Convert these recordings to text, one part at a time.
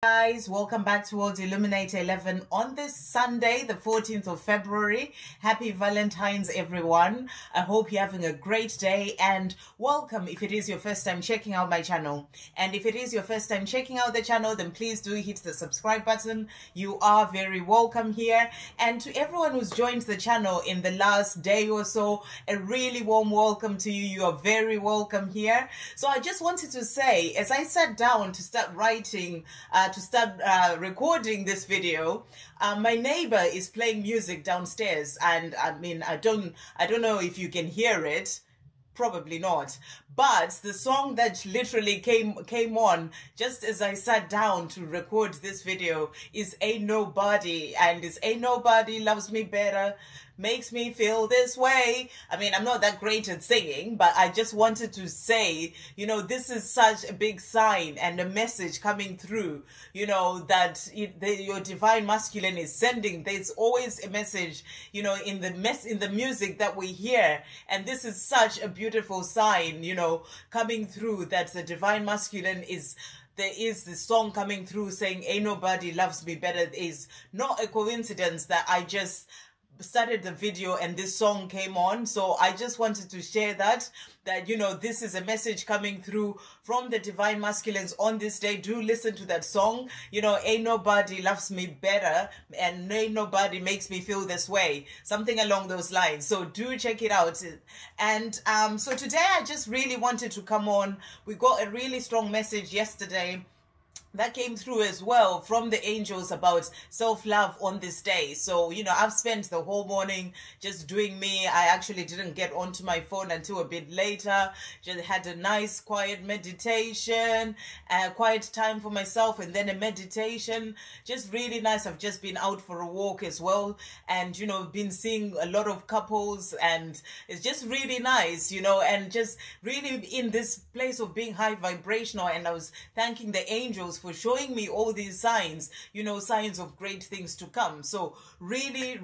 Guys, welcome back towards Illuminator 11 on this Sunday, the 14th of February. Happy Valentine's, everyone. I hope you're having a great day, and welcome if it is your first time checking out my channel. And if it is your first time checking out the channel, then please do hit the subscribe button. You are very welcome here. And to everyone who's joined the channel in the last day or so, a really warm welcome to you. You are very welcome here. So I just wanted to say, as I sat down to start writing, recording this video, my neighbor is playing music downstairs, and I mean, I don't know if you can hear it. Probably not, but the song that literally came on just as I sat down to record this video is Ain't Nobody, and it's Ain't Nobody Loves Me Better, Makes Me Feel This Way. I mean, I'm not that great at singing, but I just wanted to say, you know, this is such a big sign and a message coming through, you know, that your divine masculine is sending. There's always a message, you know, in the music that we hear, and this is such a beautiful sign, you know, coming through, that the divine masculine is. There is this song coming through saying Ain't Nobody Loves Me Better. It is not a coincidence that I just started the video and this song came on. So I just wanted to share that you know, this is a message coming through from the divine masculines on this day. Do listen to that song, you know, Ain't Nobody Loves Me Better and Ain't Nobody Makes Me Feel This Way, something along those lines. So do check it out. And so today I just really wanted to come on. We got a really strong message yesterday that came through as well from the angels about self-love on this day. So, you know, I've spent the whole morning just doing me. I actually didn't get onto my phone until a bit later. Just had a nice quiet meditation, quiet time for myself, and then a meditation. Just really nice. I've just been out for a walk as well, and, you know, been seeing a lot of couples, and it's just really nice, you know, and just really in this place of being high vibrational. And I was thanking the angels for showing me all these signs, you know, signs of great things to come. So really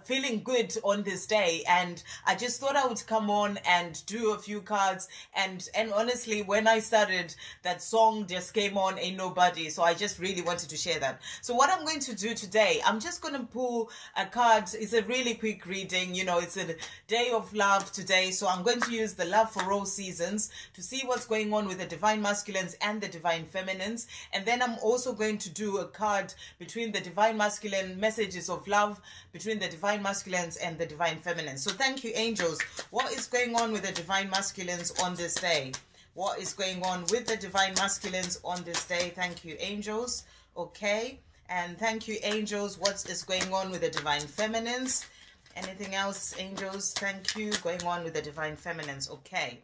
feeling good on this day, and I just thought I would come on and do a few cards. And honestly, when I started, that song just came on, Ain't Nobody. So I just really wanted to share that. So what I'm going to do today, I'm just going to pull a card. It's a really quick reading, you know, it's a day of love today. So I'm going to use the love for all seasons to see what's going on with the divine masculines and the divine feminines. And then I'm also going to do a card between the divine masculine, messages of love between the divine masculines and the divine feminines. So thank you, angels. What is going on with the divine masculines on this day? What is going on with the divine masculines on this day? Thank you, angels. Okay. And thank you, angels. What is going on with the divine feminines? Anything else, angels? Thank you. Going on with the divine feminines. Okay.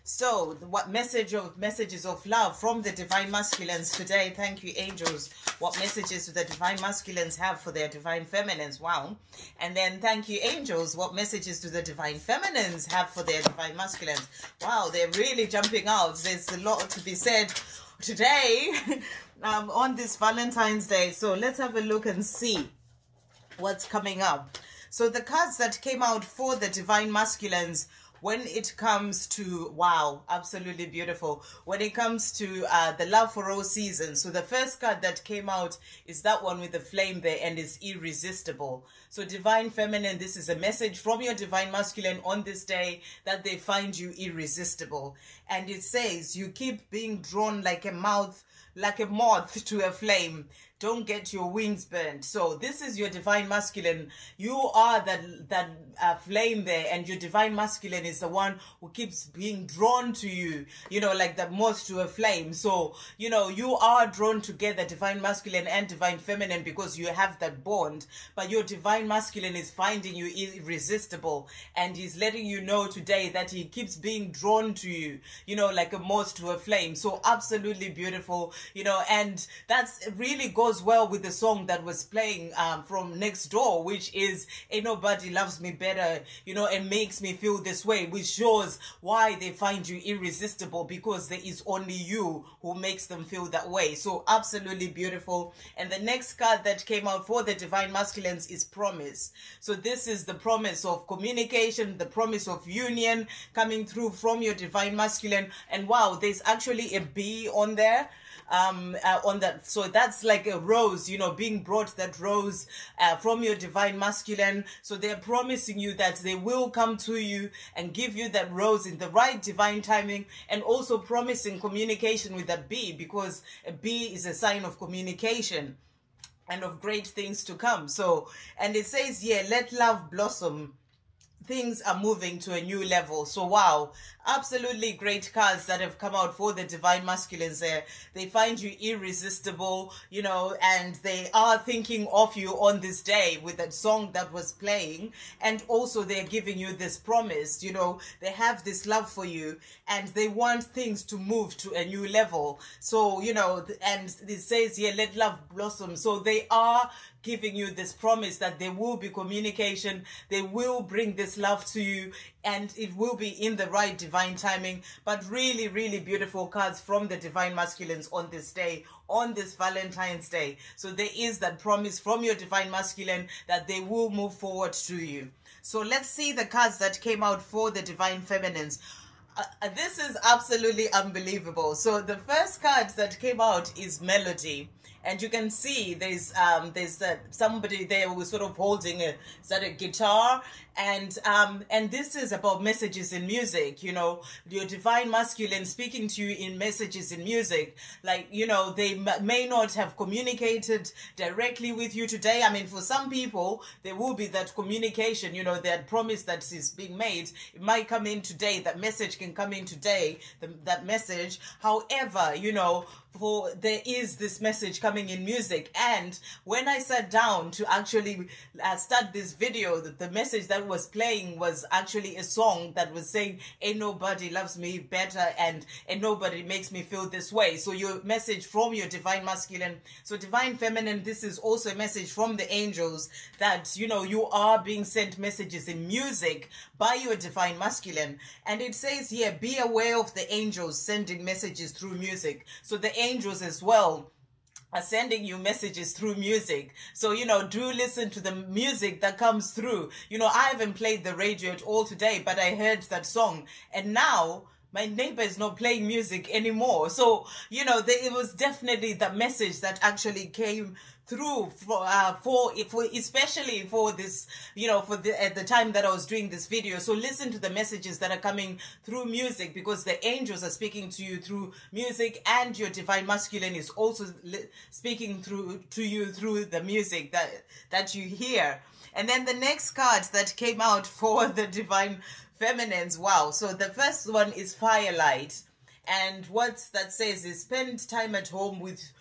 So, what messages of love from the divine masculines today? Thank you, angels. What messages do the divine masculines have for their divine feminines? Wow. And then thank you, angels. What messages do the divine feminines have for their divine masculines? Wow, they're really jumping out. There's a lot to be said today on this Valentine's Day. So let's have a look and see what's coming up. So the cards that came out for the divine masculines, when it comes to, wow, absolutely beautiful, when it comes to the love for all seasons. So the first card that came out is that one with the flame there, and is irresistible. So divine feminine, this is a message from your divine masculine on this day, that they find you irresistible. And it says you keep being drawn like a moth to a flame. Don't get your wings burnt. So this is your divine masculine. You are that flame there, and your divine masculine is the one who keeps being drawn to you, you know, like the moth to a flame. So, you know, you are drawn together, divine masculine and divine feminine, because you have that bond. But your divine masculine is finding you irresistible, and he's letting you know today that he keeps being drawn to you, you know, like a moth to a flame. So absolutely beautiful, you know, and that's really goes well with the song that was playing from next door, which is Ain't Nobody Loves Me Better, you know, and Makes Me Feel This Way, which shows why they find you irresistible, because there is only you who makes them feel that way. So absolutely beautiful. And the next card that came out for the divine masculines is promise. So this is the promise of communication, the promise of union coming through from your divine masculine. And wow, there's actually a bee on there. on that. So that's like a rose, you know, being brought that rose from your divine masculine. So they're promising you that they will come to you and give you that rose in the right divine timing, and also promising communication with a bee, because a bee is a sign of communication and of great things to come. So, and it says here, let love blossom. Things are moving to a new level. So wow, absolutely great cards that have come out for the divine masculines there. They find you irresistible, you know, and they are thinking of you on this day with that song that was playing. And also they're giving you this promise, you know, they have this love for you and they want things to move to a new level. So, you know, and it says here, let love blossom. So they are giving you this promise that there will be communication, they will bring this love to you, and it will be in the right divine timing. But really, really beautiful cards from the divine masculines on this day, on this Valentine's Day. So there is that promise from your divine masculine that they will move forward to you. So let's see the cards that came out for the divine feminines. This is absolutely unbelievable. So the first card that came out is Melody. And you can see there's somebody there who's sort of holding a guitar, and this is about messages in music. You know, your divine masculine speaking to you in messages in music. Like, you know, they may not have communicated directly with you today. I mean, for some people, there will be that communication. You know, that promise that is being made. It might come in today. That message can come in today. That message. However, you know, there is this message coming in music. And when I sat down to actually start this video, the message that was playing was actually a song that was saying, ain't nobody loves me better and nobody makes me feel this way. So your message from your divine masculine. So divine feminine, this is also a message from the angels that, you know, you are being sent messages in music by your divine masculine. And it says here, be aware of the angels sending messages through music. So the angels as well are sending you messages through music. So, you know, do listen to the music that comes through. You know, I haven't played the radio at all today, but I heard that song, and now my neighbor is not playing music anymore. So, you know, it was definitely the message that actually came through for especially for this, you know, at the time that I was doing this video. So listen to the messages that are coming through music, because the angels are speaking to you through music, and your divine masculine is also speaking to you through the music that you hear. And then the next cards that came out for the divine feminines, wow. So the first one is Firelight, and what that says is spend time at home with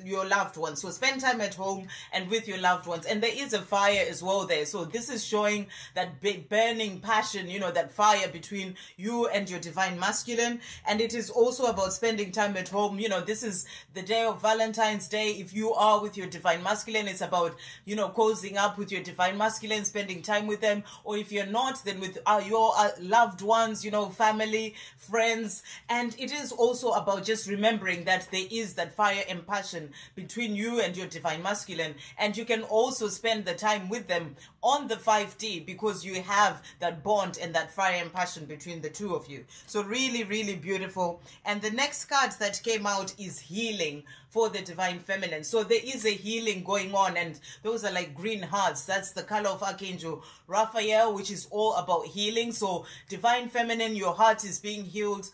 your loved ones. So spend time at home and with your loved ones. And there is a fire as well there. So this is showing that big burning passion, you know, that fire between you and your divine masculine. And it is also about spending time at home. You know, this is the day of Valentine's Day. If you are with your divine masculine, it's about, you know, cozying up with your divine masculine, spending time with them. Or if you're not, then with your loved ones, you know, family, friends. And it is also about just remembering that there is that fire and passion between you and your divine masculine, and you can also spend the time with them on the 5D, because you have that bond and that fire and passion between the two of you. So really, really beautiful. And the next card that came out is Healing for the divine feminine. So there is a healing going on, and those are like green hearts. That's the color of Archangel Raphael, which is all about healing. So divine feminine, your heart is being healed.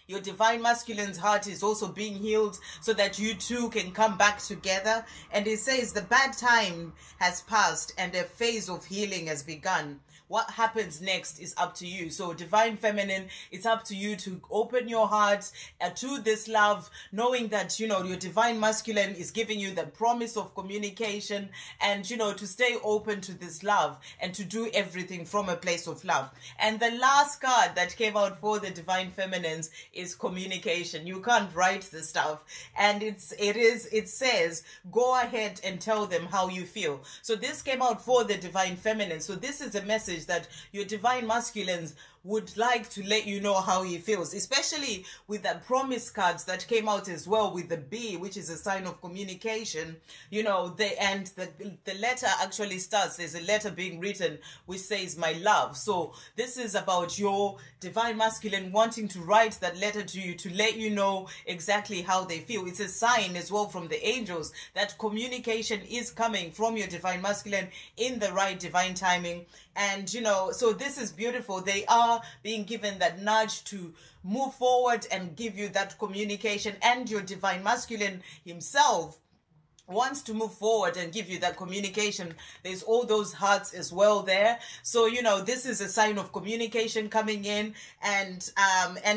Your divine masculine's heart is also being healed, so that you two can come back together. And it says the bad time has passed and a phase of healing has begun. What happens next is up to you. So divine feminine, it's up to you to open your heart to this love, knowing that, you know, your divine masculine is giving you the promise of communication, and, you know, to stay open to this love and to do everything from a place of love. And the last card that came out for the divine feminines is communication. You can't write the stuff, and it says go ahead and tell them how you feel. So this came out for the divine feminine. So this is a message that your divine masculines would like to let you know how he feels, especially with the promise cards that came out as well with the B, which is a sign of communication. You know, the letter actually starts, there's a letter being written which says my love. So this is about your divine masculine wanting to write that letter to you to let you know exactly how they feel. It's a sign as well from the angels that communication is coming from your divine masculine in the right divine timing. And you know, so this is beautiful. They are being given that nudge to move forward and give you that communication, and your divine masculine himself wants to move forward and give you that communication. There's all those hearts as well there. So you know, this is a sign of communication coming in. And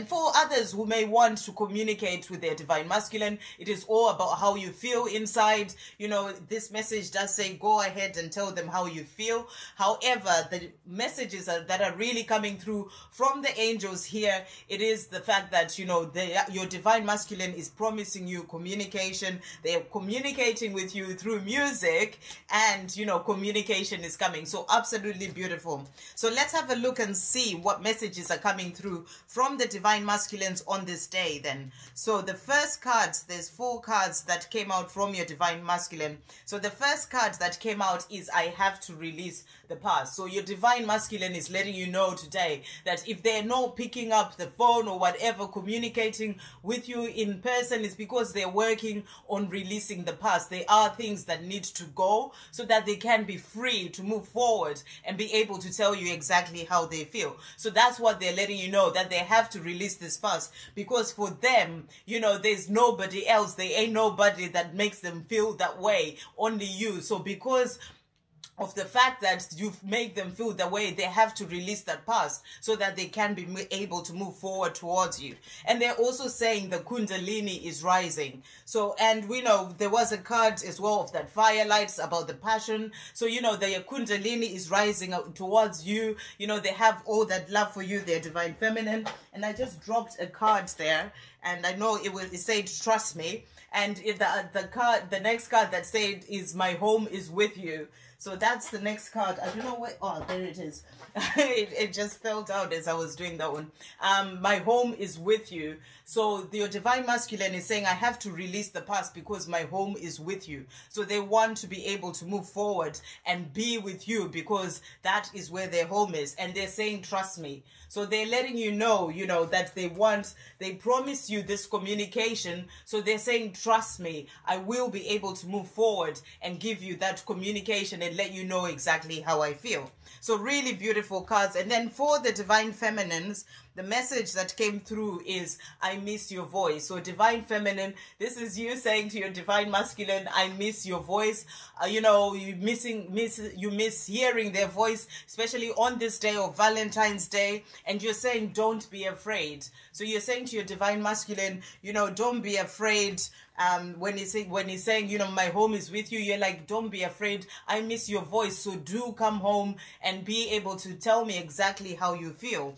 for others who may want to communicate with their divine masculine, it is all about how you feel inside. You know, this message does say go ahead and tell them how you feel. However, the messages that are really coming through from the angels here, it is the fact that, you know, your divine masculine is promising you communication. They are communicating with you through music, and you know, communication is coming. So absolutely beautiful. So let's have a look and see what messages are coming through from the divine masculines on this day then. So the first cards, there's 4 cards that came out from your divine masculine. So the first card that came out is I have to release the past. So your divine masculine is letting you know today that if they're not picking up the phone or whatever, communicating with you in person, is because they're working on releasing the past. There are things that need to go so that they can be free to move forward and be able to tell you exactly how they feel. So that's what they're letting you know, that they have to release this past, because for them, you know, there's nobody else. There ain't nobody that makes them feel that way, only you. So because of the fact that you've made them feel the way, they have to release that past so that they can be able to move forward towards you. And they're also saying the kundalini is rising. So, and we know there was a card as well of that firelight about the passion. So, you know, the kundalini is rising towards you. You know, they have all that love for you, their divine feminine. And I just dropped a card there, and I know it said trust me. And the next card that said is my home is with you. So that's the next card. I don't know where. Oh, there it is. it just fell out as I was doing that one. My home is with you. So your divine masculine is saying, I have to release the past because my home is with you. So they want to be able to move forward and be with you because that is where their home is. And they're saying, trust me. So they're letting you know, that they promise you this communication. So they're saying, trust me, I will be able to move forward and give you that communication and let you know exactly how I feel. So really beautiful cards. And then for the divine feminines, the message that came through is, I miss your voice. So divine feminine, this is you saying to your divine masculine, I miss your voice. You miss hearing their voice, especially on this day of Valentine's Day. And you're saying, don't be afraid. So you're saying to your divine masculine, don't be afraid. When he's saying, my home is with you, you're like, don't be afraid. I miss your voice. So do come home and be able to tell me exactly how you feel.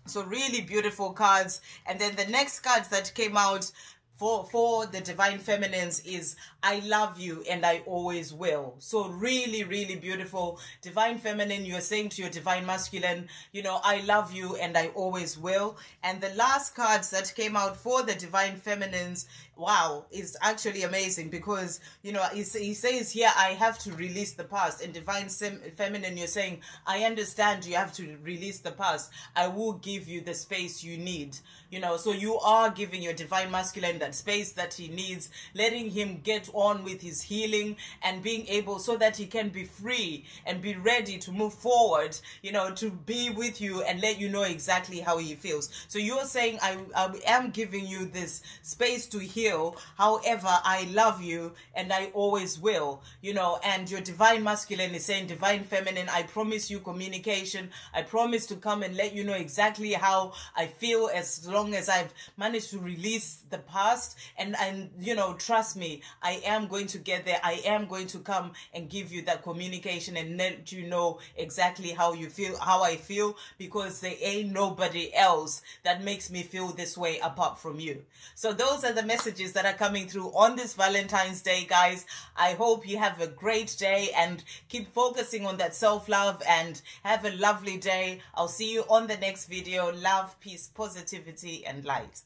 So really beautiful cards. And then the next cards that came out for the divine feminines is I love you and I always will. So really, really beautiful. Divine feminine, you're saying to your divine masculine, I love you and I always will. And the last cards that came out for the divine feminines, wow, is actually amazing because, he says here, I have to release the past. And divine feminine, you're saying, I understand you have to release the past. I will give you the space you need. So you are giving your divine masculine that space that he needs, letting him get on with his healing and being able so that he can be free and be ready to move forward, to be with you and let you know exactly how he feels. So you're saying, I am giving you this space to heal. However, I love you and I always will, and your divine masculine is saying, divine feminine, I promise you communication. I promise to come and let you know exactly how I feel as long as I've managed to release the past. trust, and you know, trust me, I am going to get there. I am going to come and give you that communication and let you know exactly how you feel, how I feel, because there ain't nobody else that makes me feel this way apart from you. So those are the messages that are coming through on this Valentine's Day, guys. I hope you have a great day and keep focusing on that self-love, and have a lovely day. I'll see you on the next video. Love, peace, positivity, and light.